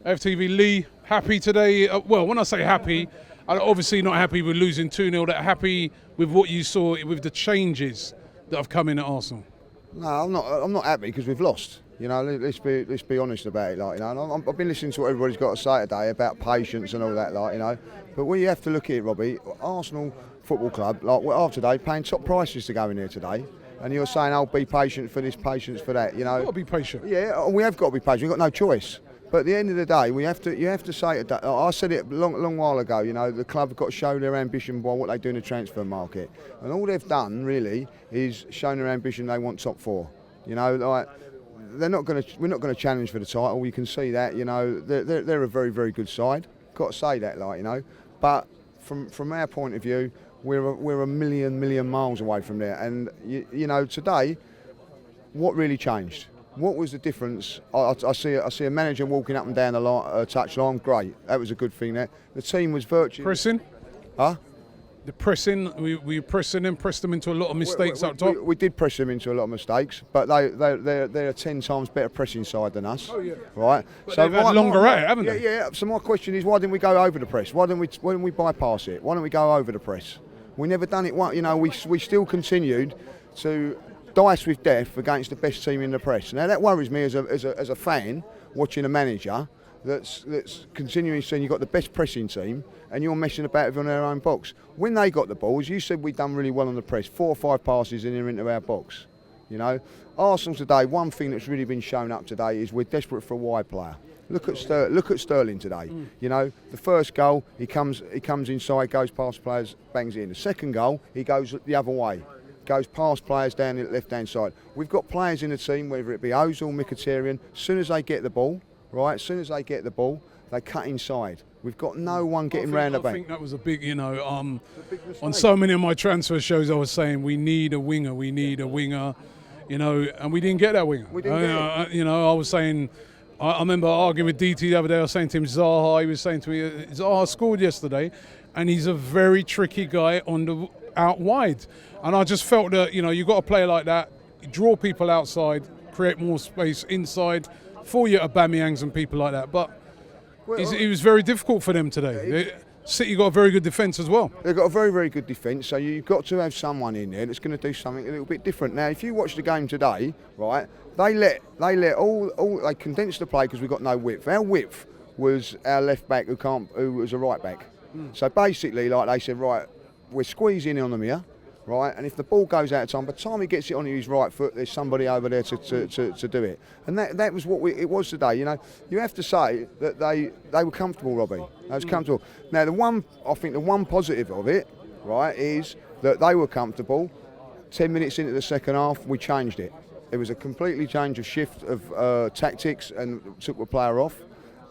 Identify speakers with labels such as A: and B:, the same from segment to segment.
A: AFTV Lee, happy today. Well, when I say happy, I'm obviously not happy with losing 2-0, that happy with what you saw with the changes that have come in at Arsenal.
B: No, I'm not happy because we've lost. You know, let's be honest about it. Like, you know, and I've been listening to what everybody's got to say today about patience and all that. Like, you know, but when you have to look at it, Robbie, Arsenal Football Club, like we are today, paying top prices to go in here today. And you're saying, "Oh, be patient for this, patience for that." You know,
A: You've got to be patient.
B: Yeah, we have got to be patient. We've got no choice. But at the end of the day, you have to say it. I said it a long while ago. You know, the club have got to show their ambition by what they do in the transfer market, and all they've done really is shown their ambition. They want top four. You know, like we're not going to challenge for the title. You can see that. You know, they're a very, very good side. Got to say that, like, you know. But from our point of view, we're a million miles away from there. And you know, today, what really changed? What was the difference? I see a manager walking up and down the touchline. Great, that was a good thing there. The team was virtually
A: Pressing?
B: Huh?
A: The pressing, we pressed them into a lot of mistakes up top.
B: We did press them into a lot of mistakes, but they're a 10 times better pressing side than us.
A: Oh yeah.
B: Right.
A: But so they've had longer at it, haven't they?
B: Yeah. So my question is, why didn't we go over the press? Why didn't we bypass it? Why don't we go over the press? We never done it. You know, we still continued to dice with death against the best team in the press. Now that worries me as a fan watching a manager that's continuing saying you've got the best pressing team and you're messing about with on their own box. When they got the ball, as you said, we've done really well on the press. 4 or 5 passes in and into our box. You know, Arsenal today. One thing that's really been shown up today is we're desperate for a wide player. Look at Sterling today. You know, the first goal, he comes inside, goes past players, bangs it in. The second goal, he goes the other way. Goes past players down the left-hand side. We've got players in the team, whether it be Ozil, Mkhitaryan, as soon as they get the ball, they cut inside. We've got no one getting round the back.
A: I think that was a big, you know, on so many of my transfer shows I was saying we need a winger, you know, and we didn't get that winger.
B: We didn't get it.
A: You know, I was saying, I remember arguing with DT the other day, I was saying to him, Zaha, he was saying to me, Zaha scored yesterday, and he's a very tricky guy on the out wide. And I just felt that, you know, you've got to play like that, draw people outside, create more space inside for your Aubameyangs and people like that. But it was very difficult for them today. City got a very good defence as well.
B: They've got a very, very good defence, so you've got to have someone in there that's going to do something a little bit different. Now, if you watch the game today, right, they condensed the play because we've got no width. Our width was our left back who was a right back. So basically, like they said, right, we're squeezing in on them here, right? And if the ball goes out of time, by the time he gets it on his right foot, there's somebody over there to do it. And that was what it was today. You know, you have to say that they were comfortable, Robbie. They was comfortable. Now, I think the one positive of it, right, is that they were comfortable. 10 minutes into the second half, we changed it. It was a completely change of shift of tactics and took a player off.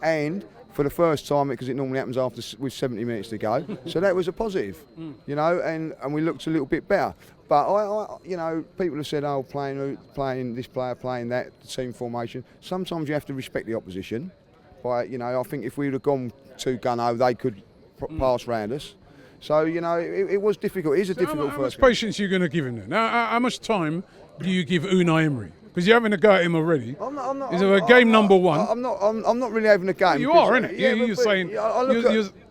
B: And for the first time, because it normally happens with 70 minutes to go. So that was a positive, you know, and we looked a little bit better. But I you know, people have said, oh, playing this player, playing that, team formation. Sometimes you have to respect the opposition. But, you know, I think if we would have gone too gun-ho, they could pass round us. So, you know, it was difficult. It is a difficult first game.
A: How much patience are you going to give him then? Now, how much time do you give Unai Emery? Because you're having a go at him already.
B: I'm not.
A: Is it game number one?
B: I'm not really having a game.
A: You are, innit?
B: Yeah,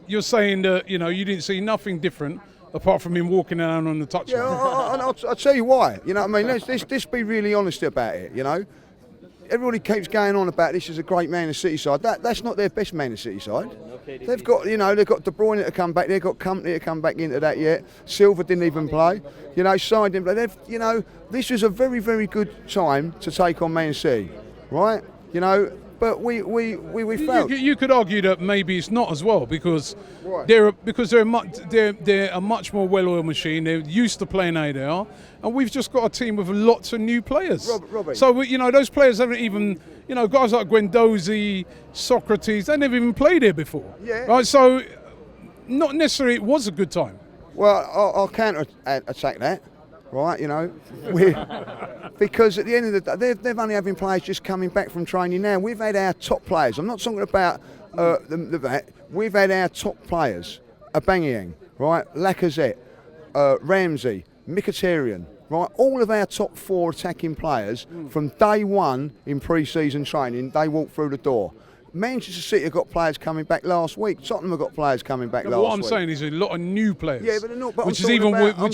A: You're saying that, you know, you didn't see nothing different apart from him walking down on the touchline.
B: Yeah, I'll tell you why. You know what I mean? Let's be really honest about it. You know, everybody keeps going on about this is a great Man City side. That's not their best Man City side. They've got, you know, they've got De Bruyne to come back. They've got Company to come back into that yet. Silva didn't even play. You know, Side didn't play. You know, this was a very, very good time to take on Man City, right? You know, but we felt.
A: You could argue that maybe it's not as well because they're a much more well-oiled machine. They're used to playing how they are, and we've just got a team with lots of new players.
B: Robbie.
A: So you know, those players haven't even, you know, guys like Guendouzi, Socrates, they never even played here before.
B: Yeah.
A: Right. So not necessarily it was a good time.
B: Well, I'll counter-attack that, right, you know, because at the end of the day, they're only having players just coming back from training now. We've had our top players. I'm not talking about that. We've had our top players, Aubameyang, right, Lacazette, Ramsey, Mkhitaryan, right, all of our top 4 attacking players from day one in pre-season training, they walk through the door. Manchester City have got players coming back last week. Tottenham have got players coming back last week.
A: What I'm saying is a lot of new players.
B: Yeah, but they're not. But
A: which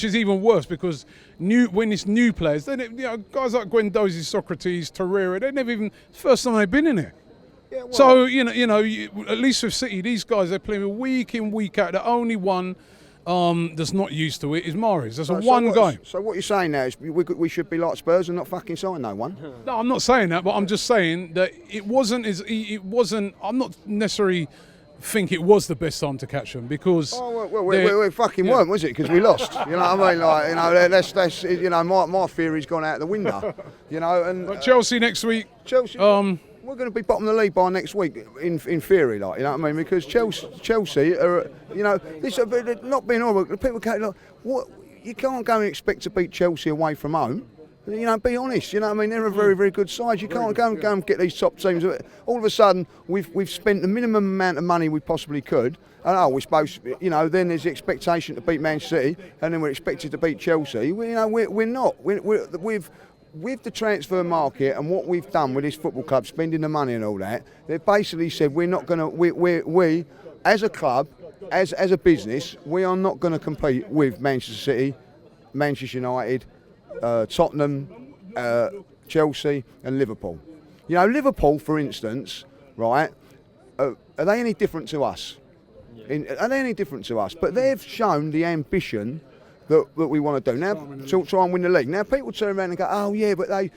A: is even worse because when it's new players, then guys like Guendouzi, Socrates, Torreira, they're never even first time they've been in it.
B: Yeah, well,
A: So at least with City, these guys they're playing week in, week out. The only one that's not used to it is Mahrez. That's one guy.
B: So what you're saying now is we should be like Spurs and not fucking sign no one.
A: No, I'm not saying that, but I'm just saying that it wasn't. I'm not necessarily think it was the best time to catch them because.
B: Oh well, we fucking weren't, was it? Because we lost. You know what I mean? Like that's my theory's gone out the window. And
A: But Chelsea next week.
B: Chelsea. We're going to be bottom of the league by next week, in theory, like, you know what I mean? Because Chelsea are, this not being horrible. People go, like, what? You can't go and expect to beat Chelsea away from home. Be honest. You know what I mean? They're a very, very good side. You can't go and get these top teams. All of a sudden, we've spent the minimum amount of money we possibly could. And we're supposed, then there's the expectation to beat Man City, and then we're expected to beat Chelsea. We're not. With the transfer market and what we've done with this football club, spending the money and all that, they've basically said we're not going to. We as a club, as a business, we are not going to compete with Manchester City, Manchester United, Tottenham, Chelsea, and Liverpool. Liverpool, for instance, right? Are they any different to us? Are they any different to us? But they've shown the ambition that we want to do now to try and win the league. Now people turn around and go, oh yeah, but they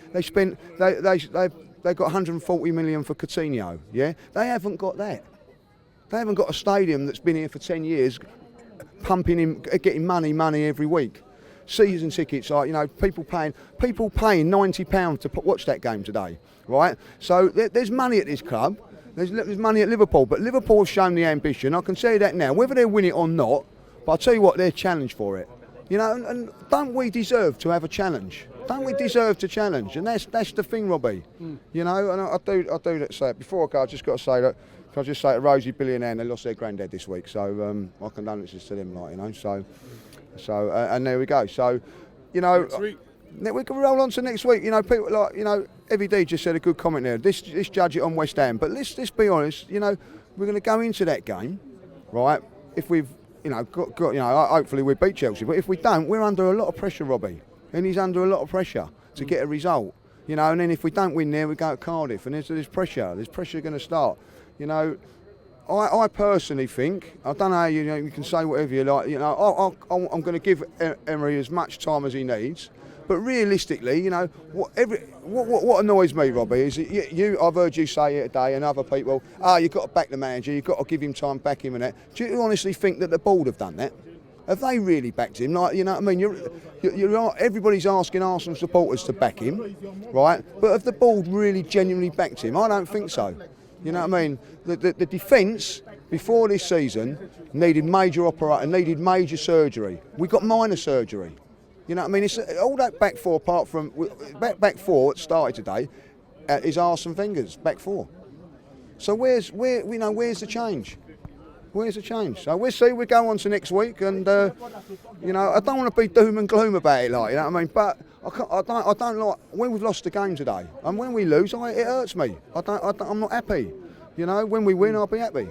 B: got 140 million for Coutinho. Yeah, they haven't got that. They haven't got a stadium that's been here for 10 years, pumping in, getting money every week. Season tickets, like people paying £90 to watch that game today, right? So there's money at this club. There's money at Liverpool, but Liverpool have shown the ambition. I can tell you that now, whether they win it or not. But I'll tell you what, they're challenged for it. And don't we deserve to have a challenge? Don't we deserve to challenge? And that's the thing, Robbie. And I do say it. Before I go, I just got to say that. Can I just say to Rosie, Billy and Anne, they lost their granddad this week. So my condolences to them, So and there we go. So,
A: Next week.
B: We can roll on to next week. People like Evie D just said a good comment there. Let's judge it on West Ham, but let's be honest. We're going to go into that game, right? If we've hopefully we beat Chelsea. But if we don't, we're under a lot of pressure, Robbie. And he's under a lot of pressure to get a result. And then if we don't win there, we go to Cardiff. And there's pressure. There's pressure going to start. I personally think, I don't know how you can say whatever you like. I'm going to give Emery as much time as he needs. But realistically, what annoys me, Robbie, is that I've heard you say it today and other people, you've got to back the manager, you've got to give him time, back him and that. Do you honestly think that the board have done that? Have they really backed him? Like, you know what I mean? Everybody's asking Arsenal supporters to back him, right? But have the board really genuinely backed him? I don't think so. You know what I mean? The defence before this season needed major surgery. We got minor surgery. You know what I mean? It's all that back four, apart from back four that started today, is Arsene Wenger's back four. So where's the change? Where's the change? So we'll see. We go on to next week, and I don't want to be doom and gloom about it, like, you know what I mean. But I don't like when we've lost the game today, and when we lose, it hurts me. I'm not happy. When we win, I'll be happy.